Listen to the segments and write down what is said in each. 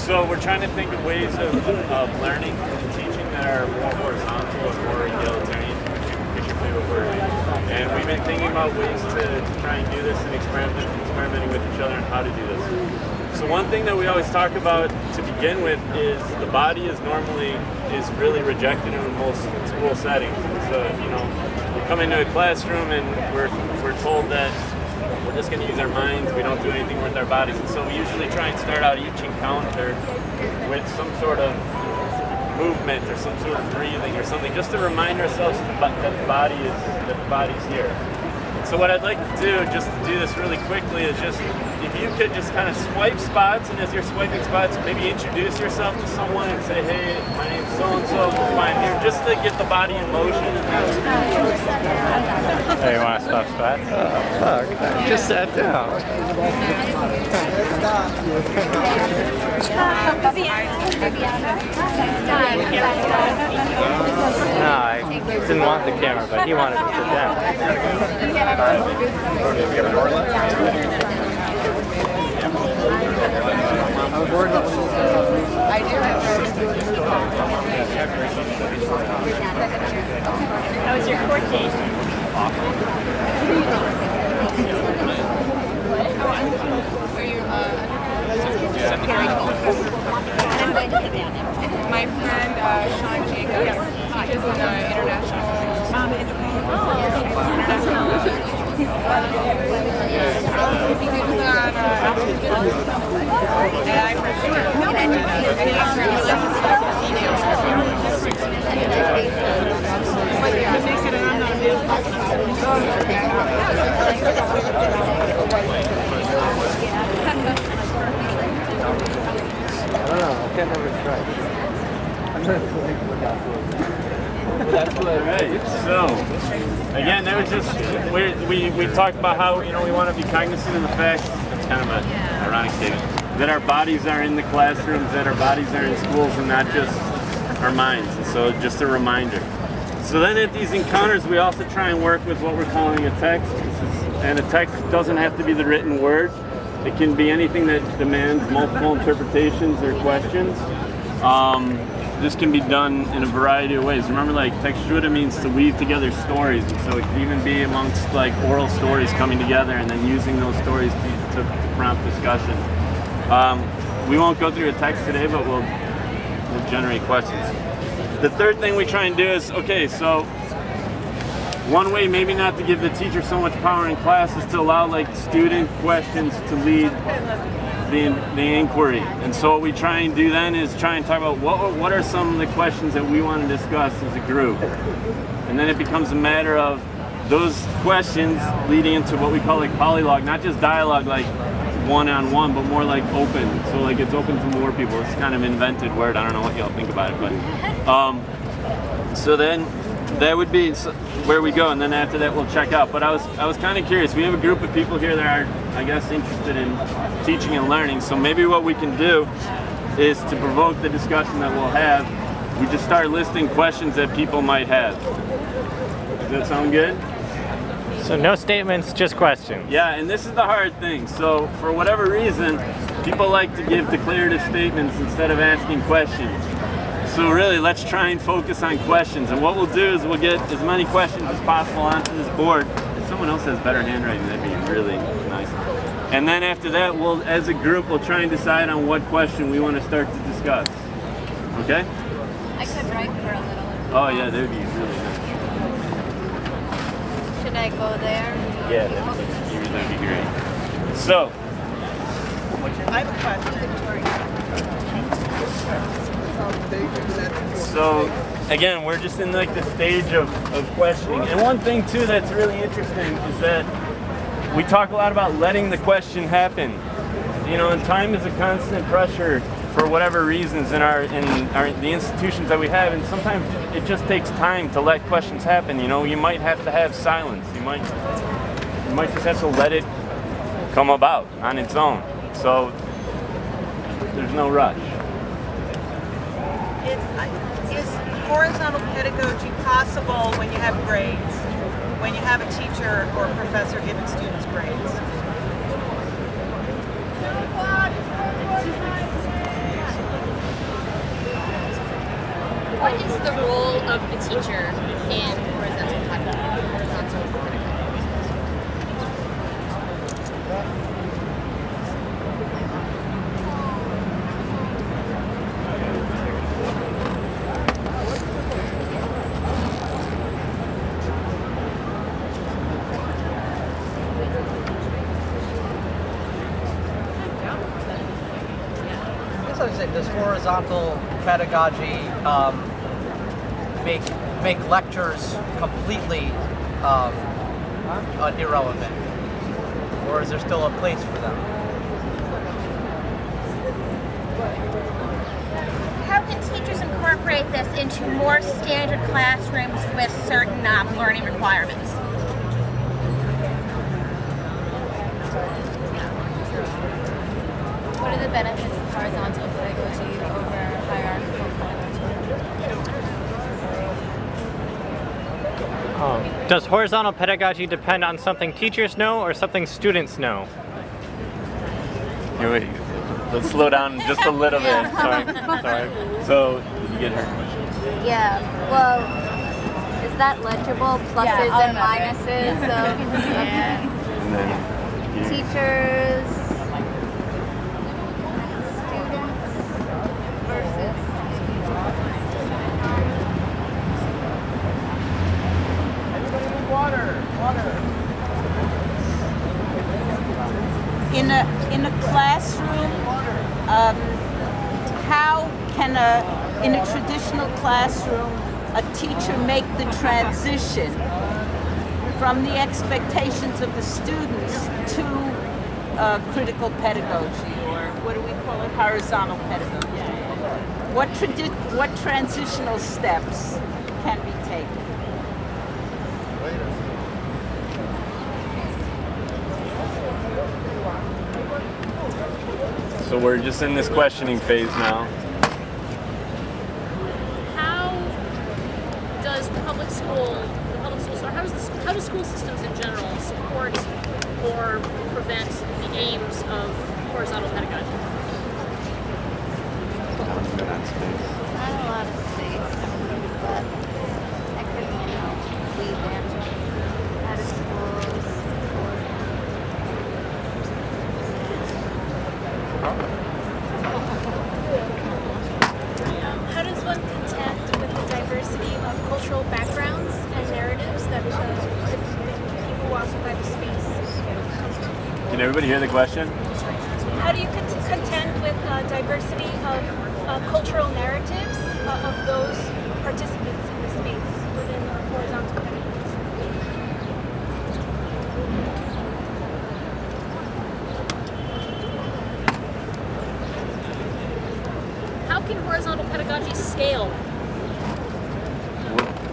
So we're trying to think of ways of learning and teaching that are more horizontal or more egalitarian, which you feel word. And we've been thinking about ways to try and do this and experimenting with each other on how to do this. So one thing that we always talk about to begin with is the body is really rejected in most school settings. So, you know, we come into a classroom and we're told that we're just going to use our minds, we don't do anything with our bodies. And so we usually try and start out each encounter with some sort of movement or some sort of breathing or something, just to remind ourselves that the body's here. So what I'd like to do, just to do this really quickly, is just, if you could just kind of swipe spots, and as you're swiping spots, maybe introduce yourself to someone and say, hey, my name's so-and-so, I'm here, just to get the body in motion. Hey, you want to swap spots? Oh, fuck. I just sat down. No, I didn't want the camera, but he wanted to sit down. I was worried about I do. How was your court date? Awful. Were you I'm going to Savannah. My friend Sean Jacobs teaches in international. I don't know. I can't remember his stripes. I'm going to look out for it. That's what. Right. So, again, that was just we talked about how, you know, we want to be cognizant of the fact, it's kind of an ironic statement, that our bodies are in the classrooms, that our bodies are in schools, and not just our minds. And so, just a reminder. So then, at these encounters, we also try and work with what we're calling a text. And a text doesn't have to be the written word. It can be anything that demands multiple interpretations or questions. This can be done in a variety of ways. Remember, like, textura means to weave together stories, and so it can even be amongst like oral stories coming together and then using those stories to prompt discussion. We won't go through a text today, but we'll generate questions. The third thing we try and do is, okay, so one way maybe not to give the teacher so much power in class is to allow like student questions to lead the inquiry. And so what we try and do then is try and talk about what are some of the questions that we want to discuss as a group. And then it becomes a matter of those questions leading into what we call like polylogue, not just dialogue like one-on-one, but more like open. So like it's open to more people. It's kind of an invented word. I don't know what y'all think about it, but so then that would be where we go, and then after that we'll check out. But I was kind of curious. We have a group of people here that are, I guess, interested in teaching and learning. So maybe what we can do is to provoke the discussion that we'll have, we just start listing questions that people might have. Does that sound good? So no statements, just questions. Yeah, and this is the hard thing. So for whatever reason, people like to give declarative statements instead of asking questions. So really, let's try and focus on questions. And what we'll do is we'll get as many questions as possible onto this board. If someone else has better handwriting, that'd be really nice. And then after that, we'll, as a group, we'll try and decide on what question we want to start to discuss. Okay? I could write for a little. Oh yeah, that'd be really nice. Should I go there? Yeah, that'd be great. So, I have a question. So again, we're just in like the stage of questioning. And one thing too that's really interesting is that we talk a lot about letting the question happen. You know, and time is a constant pressure for whatever reasons in the institutions that we have, and sometimes it just takes time to let questions happen. You know, you might have to have silence. You might just have to let it come about on its own. So there's no rush. Is horizontal pedagogy possible when you have grades? When you have a teacher or a professor giving students grades? guess I would say, does horizontal pedagogy make lectures completely irrelevant, or is there still a place for them? How can teachers incorporate this into more standard classrooms with certain learning requirements? What are the benefits of horizontal pedagogy over hierarchical pedagogy? Does horizontal pedagogy depend on something teachers know or something students know? Here, wait. Let's slow down just a little bit. Sorry. So, you get her question. Yeah, well, is that legible? Pluses and minuses of And then here. teachers, students versus... In a classroom, how can in a traditional classroom a teacher make the transition from the expectations of the students to critical pedagogy, or what do we call it, horizontal pedagogy? What transitional steps can be taken? So we're just in this questioning phase now. How does how do school systems in general support or prevent the aims of horizontal pedagogy? Not a lot of space, but I could, lead them out of schools. How does one contend with the diversity of cultural backgrounds and narratives that people who occupy the space? Can everybody hear the question? How do you contend with diversity of cultural narratives of those participants in the space within horizontal pedagogy? How can horizontal pedagogy scale?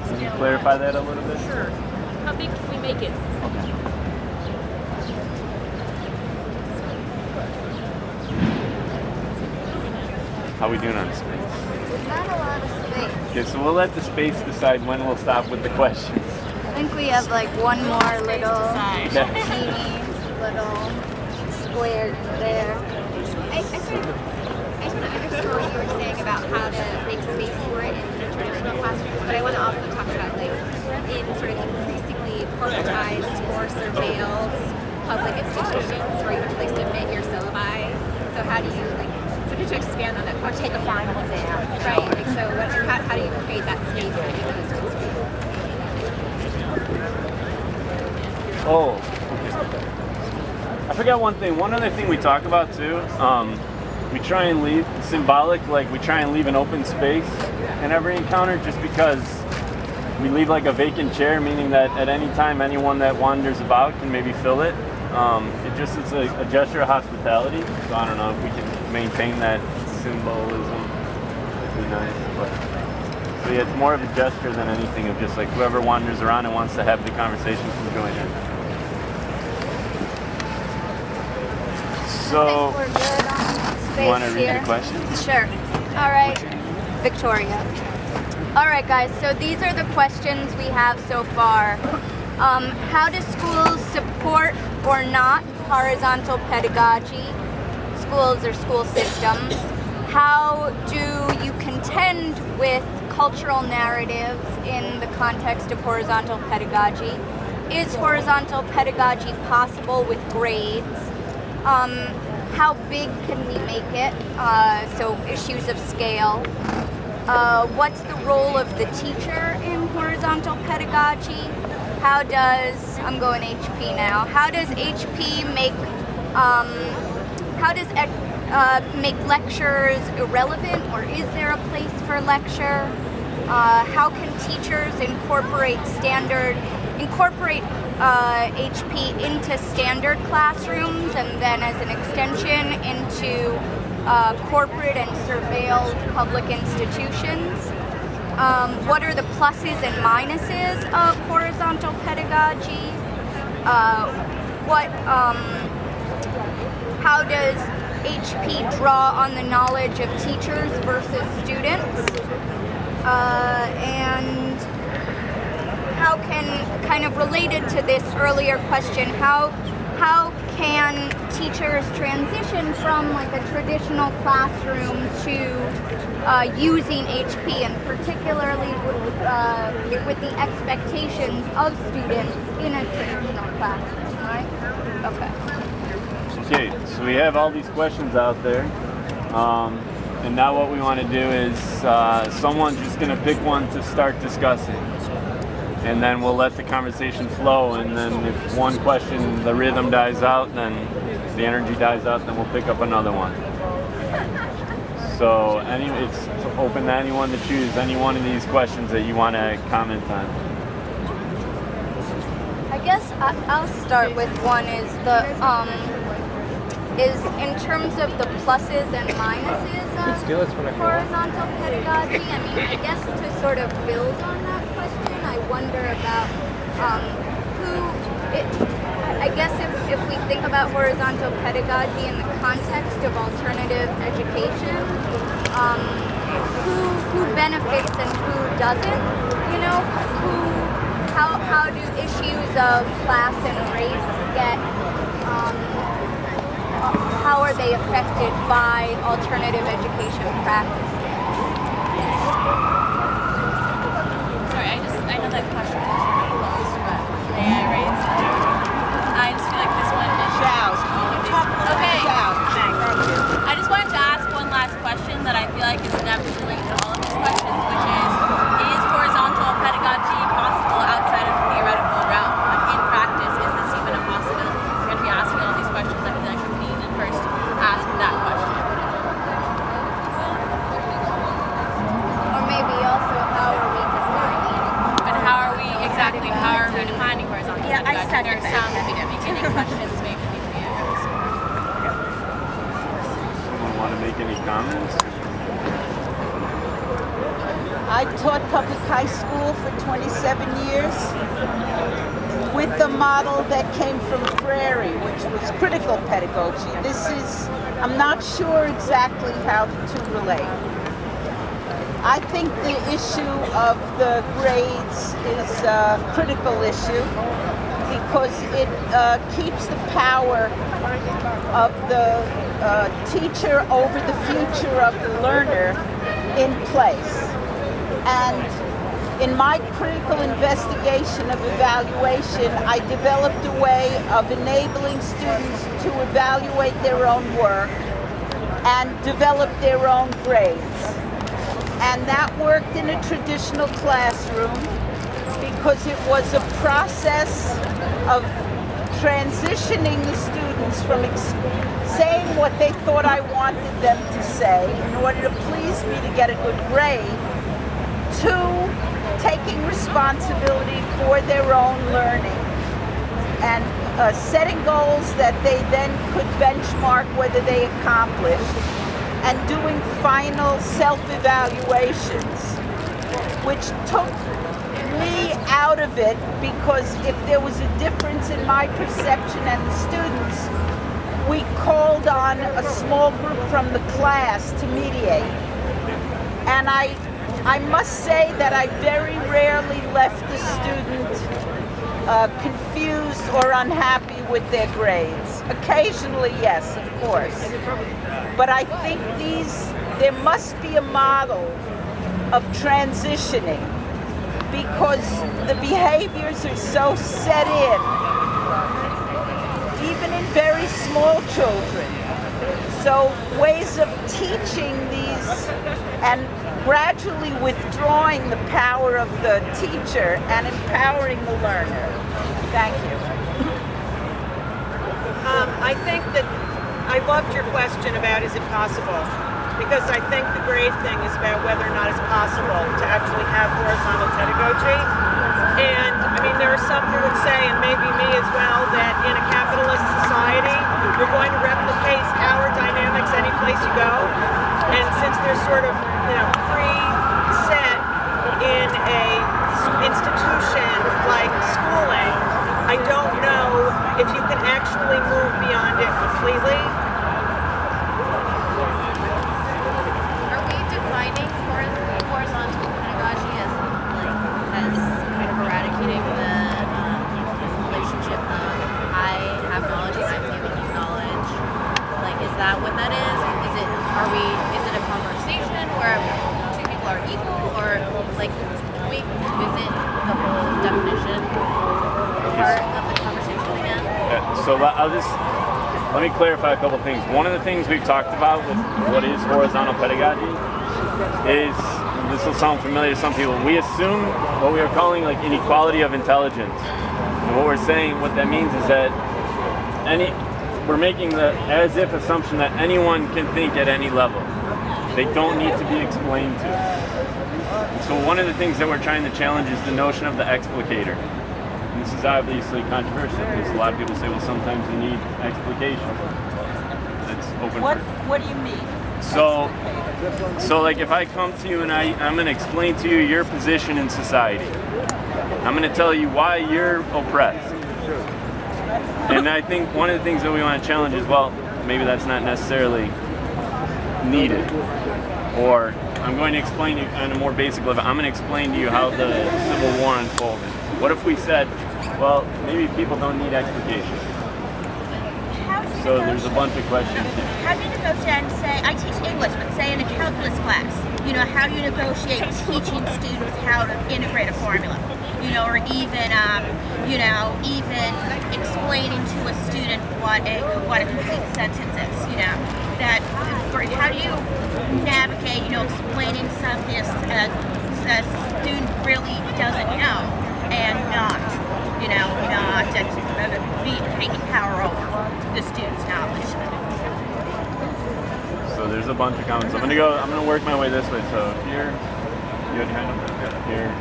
Can you clarify that a little bit? Sure. How big can we make it? How are we doing on space? Not a lot of space. Okay, so we'll let the space decide when we'll stop with the questions. I think we have like one more little Yeah. teeny little square there. I just want to understand what you were saying about how to make space for it in traditional classrooms, but I want to also talk about in sort of increasingly corporatized or surveilled public institutions where you have to submit your syllabi. So how do you to expand on that, or take a final exam, right? So how do you create that space for those institutions? Oh, okay. I forgot one thing. One other thing we talk about too. We try and leave symbolic, like we try and leave an open space in every encounter, just because we leave like a vacant chair, meaning that at any time anyone that wanders about can maybe fill it. It's a gesture of hospitality. So I don't know if we can maintain that symbolism. It'd be nice, but so yeah, it's more of a gesture than anything of just like whoever wanders around and wants to have the conversation can join in. So, We're good on space you want to read here. the questions? Sure. All right, Victoria. All right, guys, so these are the questions we have so far. How do schools support or not horizontal pedagogy? Schools or school systems. How do you contend with cultural narratives in the context of horizontal pedagogy? Is horizontal pedagogy possible with grades? How big can we make it? So issues of scale. What's the role of the teacher in horizontal pedagogy? How does, I'm going HP now, how does HP make, how does make lectures irrelevant, or is there a place for lecture? How can teachers incorporate HP into standard classrooms and then as an extension into corporate and surveilled public institutions? What are the pluses and minuses of horizontal pedagogy? How does HP draw on the knowledge of teachers versus students? And how can, kind of related to this earlier question, how can teachers transition from like a traditional classroom to using HP, and particularly with the expectations of students in a traditional classroom, right? Okay, so we have all these questions out there. And now what we want to do is someone's just going to pick one to start discussing. And then we'll let the conversation flow, and then if one question, the rhythm dies out, then the energy dies out, then we'll pick up another one. So it's open to anyone to choose any one of these questions that you want to comment on. I guess I'll start with one is in terms of the pluses and minuses of horizontal pedagogy. I mean, I guess to sort of build on that question, I wonder about I guess if we think about horizontal pedagogy in the context of alternative education, who benefits and who doesn't? You know, how do issues of class and race get? How are they affected by alternative education practices? Sorry, I know that question was really close, but may I raise? I just feel like this one is okay. I just wanted to ask one last question that I feel like is inevitably linked to all of these questions, which is horizontal pedagogy possible outside of the theoretical realm? Like in practice, is this even a possibility? We're going to be asking all these questions. I feel like we need to first ask that question. Or maybe also how are we defining? But how are we defining horizontal pedagogy? I second There's that. some beginning questions maybe need to be asked. Someone want to make any comments? I taught public high school for 27 years with the model that came from Prairie, which was critical pedagogy. I'm not sure exactly how the two relate. I think the issue of the grades is a critical issue because it keeps the power of the teacher over the future of the learner in place. And in my critical investigation of evaluation, I developed a way of enabling students to evaluate their own work and develop their own grades. And that worked in a traditional classroom because it was a process of transitioning the students from saying what they thought I wanted them to say in order to please me to get a good grade, to taking responsibility for their own learning and setting goals that they then could benchmark whether they accomplished, and doing final self-evaluations, which took me out of it because if there was a difference in my perception and the students, we called on a small group from the class to mediate. And I must say that I very rarely left the student confused or unhappy with their grades. Occasionally, yes, of course. But I think there must be a model of transitioning because the behaviors are so set in, even in very small children. So ways of teaching these and gradually withdrawing the power of the teacher and empowering the learner. Thank you. I think that I loved your question about is it possible? Because I think the great thing is about whether or not it's possible to actually have horizontal pedagogy. And I mean, there are some who would say, and maybe me as well, that in a capitalist society, you're going to replicate power dynamics any place you go. And since they're sort of, preset in a institution like schooling, I don't know if you can actually move beyond it completely. Are we defining horizontal pedagogy as kind of eradicating the relationship of I have knowledge and I'm giving you knowledge? Like, is that what that is? Is it a conversation where two people are equal, or like can we visit the whole definition part of the conversation again? So let me clarify a couple things. One of the things we've talked about with what is horizontal pedagogy is, this will sound familiar to some people, we assume what we are calling like inequality of intelligence. And what we're saying, what that means is that we're making the as if assumption that anyone can think at any level. They don't need to be explained to. And so one of the things that we're trying to challenge is the notion of the explicator. And this is obviously controversial because a lot of people say, well, sometimes you need explication. That's open What do you mean? So like if I come to you and I'm going to explain to you your position in society, I'm going to tell you why you're oppressed. And I think one of the things that we want to challenge is, well, maybe that's not necessarily needed. Or I'm going to explain to you on a more basic level, I'm going to explain to you how the Civil War unfolded. What if we said, well, maybe people don't need explication? So there's a bunch of questions here. How do you negotiate and say, I teach English, but say in a calculus class, how do you negotiate teaching students how to integrate a formula? Or even, even explaining to a student what a complete sentence is, how do you navigate, explaining something a student really doesn't know and not taking power over the student's knowledge. So there's a bunch of comments. I'm gonna work my way this way. So here, you had hand up. Here.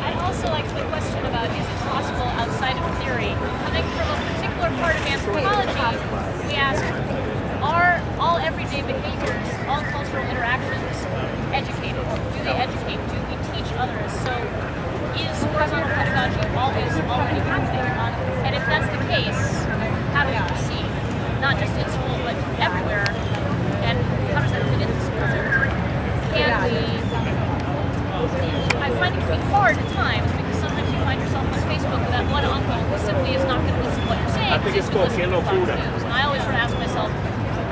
I'd also like the question about is it possible outside of theory? I think from a particular part of anthropology, we ask, are all everyday behaviors, all cultural interactions educated? Do they educate? Do we teach others? So is horizontal pedagogy always already happening? And if that's the case, how do we proceed? Not just in school, but everywhere. And how does that fit into school? I find it can be hard at times because sometimes you find yourself on Facebook with that one uncle who simply is not going to listen to what you're saying. I think it's called Kindle Food. And I always sort of ask myself,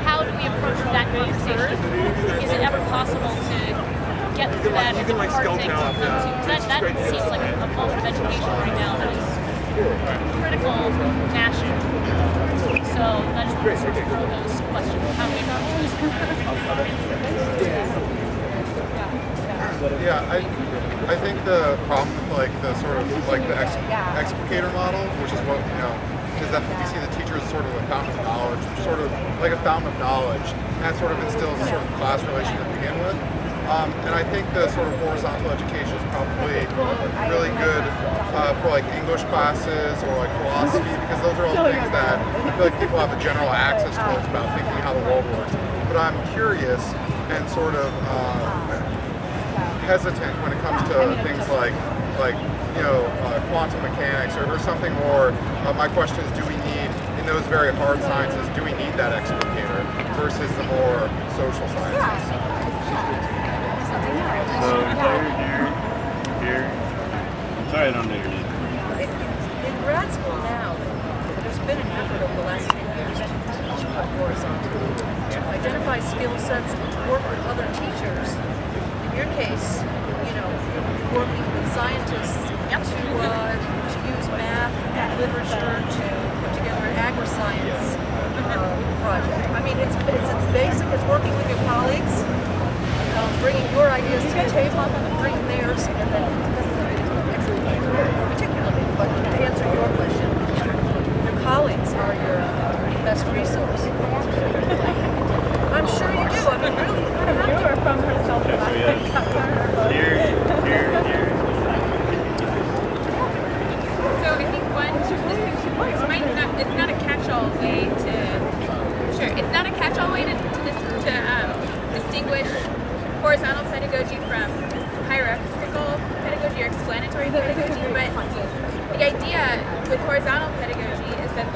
how do we approach that conversation? Is it ever possible to get through that as a hard thing to come to? Because that seems like a moment of education right now that is critical national. So I just want to sort of throw those questions. How do we approach this? Yeah, I think the problem with the explicator model, which is what is that you see the teacher as sort of a fountain of knowledge, sort of like a fountain of knowledge, and that sort of instills a sort of class relation to begin with. And I think the sort of horizontal education is probably really good for English classes or philosophy, because those are all things that I feel like people have a general access towards about thinking how the world works. But I'm curious and sort of hesitant when it comes to things like quantum mechanics or something more. My question is, do we need, in those very hard sciences, do we need that explicator versus the more social sciences? So here. I'm sorry I don't know your name. In grad school now, there's been an effort over the last 10 years to teach horizontally, to identify skill sets and to work with other teachers. In your case, working with scientists to use math and literature to put together an agri-science project. I mean, it's basic as working with your colleagues, bringing your ideas to the table, bringing theirs, and then particularly, but to answer your question, your colleagues are your catch-all way to, sure, it's not a catch-all way to distinguish horizontal pedagogy from hierarchical pedagogy or explanatory pedagogy, but the idea with horizontal pedagogy is that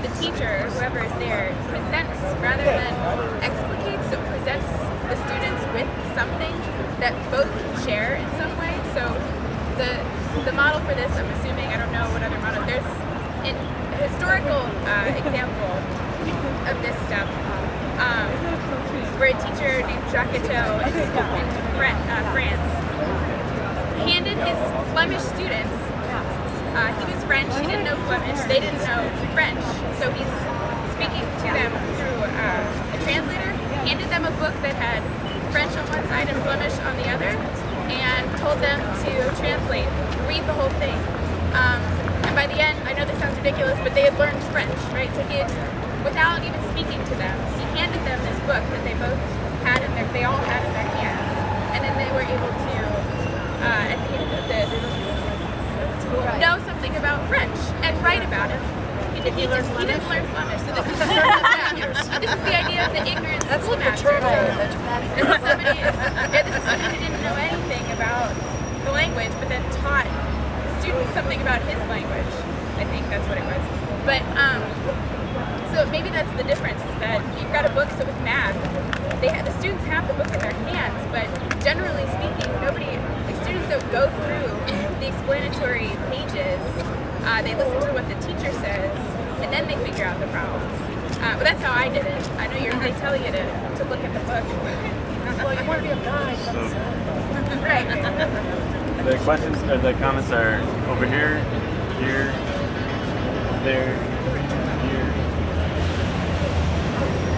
the teacher, whoever is there, presents rather than explicates, so presents the students with something that both can share in some way. So the model for this, I'm assuming, I don't know what other model, there's a historical example of this stuff where a teacher named Jacques in France handed his Flemish students, he was French, he didn't know Flemish, they didn't know French, so he's speaking to them through a translator, handed them a book that had French on one side and Flemish on the other, and told them to translate, read the whole thing. And by the end, I know this sounds ridiculous, but they had learned French, right? So he had, without even speaking to them, he handed them this book that they both had they all had in their hands, and then they were able to, at the end of this, know something about French and write about it. He didn't learn Flemish, so this is this is the idea of the ignorant schoolmaster. This is somebody who didn't know anything about the language, but then taught students something about his language. I think that's what it was. But so maybe that's the difference, is that you've got a book. So with math, the students have the book in their hands, but generally speaking, students don't go through the explanatory pages. They listen to what the teacher says, and then they figure out the problems. But that's how I did it. I know they tell you to look at the book. Well, you want to be a guide. Right. The questions or the comments are over here, here, there, here.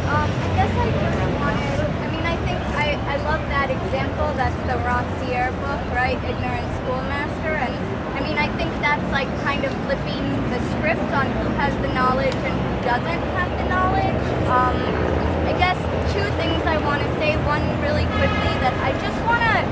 I guess I just wanted, I love that example. That's the Rossier book, right? Ignorant Schoolmaster. And I think that's like kind of flipping the script on who has the knowledge and who doesn't have the knowledge. I guess two things I want to say. One, really quickly, that I just want to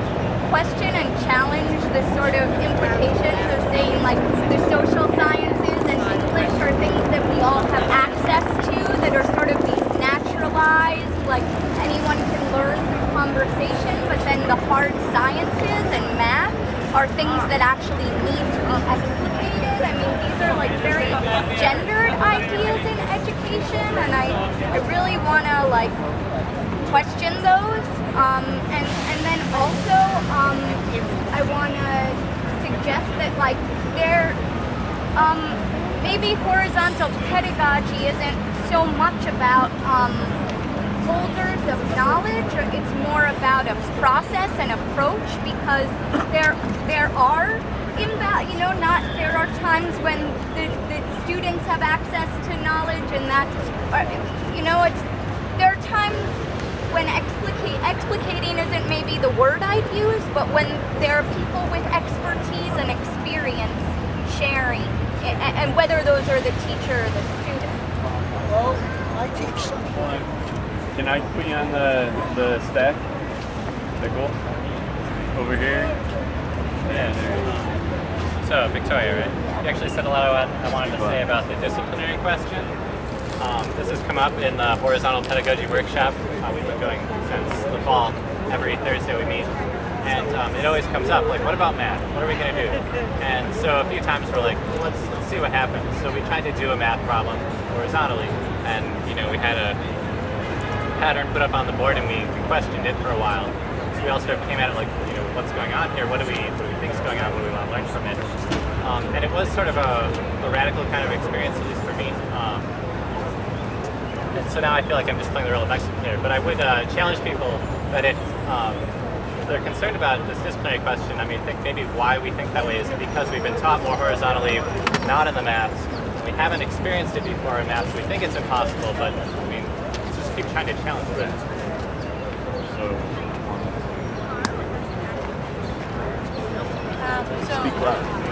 question and challenge the sort of implications of saying like the social sciences and English are things that we all have access to, that are sort of these naturalized, like anyone can learn through conversation, but then the hard sciences and math are things that actually need to be explicated. These are like very gendered ideas in education, and I really want to like question those. And then also, I want to suggest that like maybe horizontal pedagogy isn't so much about holders of knowledge, or it's more about a process and approach, because there are there are times when the students have access to knowledge, and that there are times when explicating isn't maybe the word I'd use, but when there are people with expertise and experience sharing, and whether those are the teacher or the student. Well, I teach some. Can I put you on the stack? The goal? Over here? Yeah, there. So, Victoria, right? You actually said a lot of what I wanted to say about the disciplinary question. This has come up in the Horizontal Pedagogy Workshop. We've been going since the fall. Every Thursday we meet. And it always comes up, like, what about math? What are we going to do? And so a few times we're like, let's see what happens. So we tried to do a math problem horizontally. And, we had a pattern put up on the board, and we questioned it for a while. So we all sort of came at it like, what's going on here? What do we think is going on? What do we want to learn from it? And it was sort of a radical kind of experience, at least for me. And so now I feel like I'm just playing the role of explicator. But I would challenge people that if they're concerned about this disciplinary question, I think maybe why we think that way is because we've been taught more horizontally, not in the maths. We haven't experienced it before in maths. We think it's impossible, but let's just keep trying to challenge that.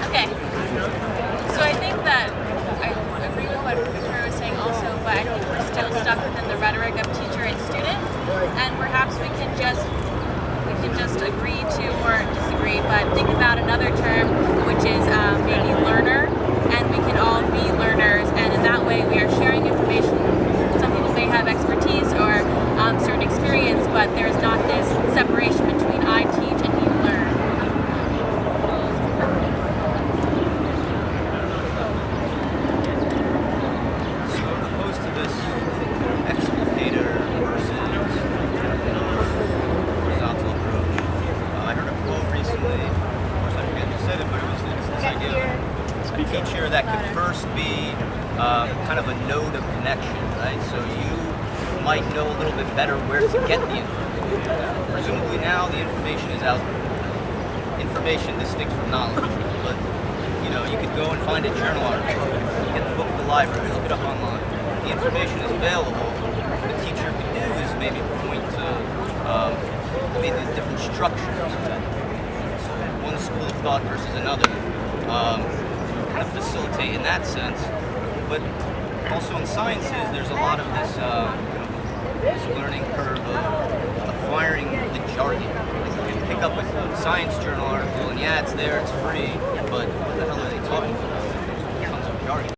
Okay. So I think that I agree with what Victoria was saying also, but I think we're still stuck within the rhetoric of teacher and student, and perhaps we can just agree to or disagree, but think about another term, which is maybe learner, and we can all be learners, and in that that could first be kind of a node of connection, right? So you might know a little bit better where to get the information. Presumably now the information is out there. Information distinct from knowledge, but you know, you could go and find a journal article, get the book at the library, look it up online. The information is available. What the teacher could do is maybe point to maybe the different structures. So one school of thought versus another. Kind of facilitate in that sense, but also in sciences, there's a lot of this, this learning curve of acquiring the jargon. You can pick up a science journal article, and yeah, it's there, it's free, but what the hell are they talking about? Tons of jargon.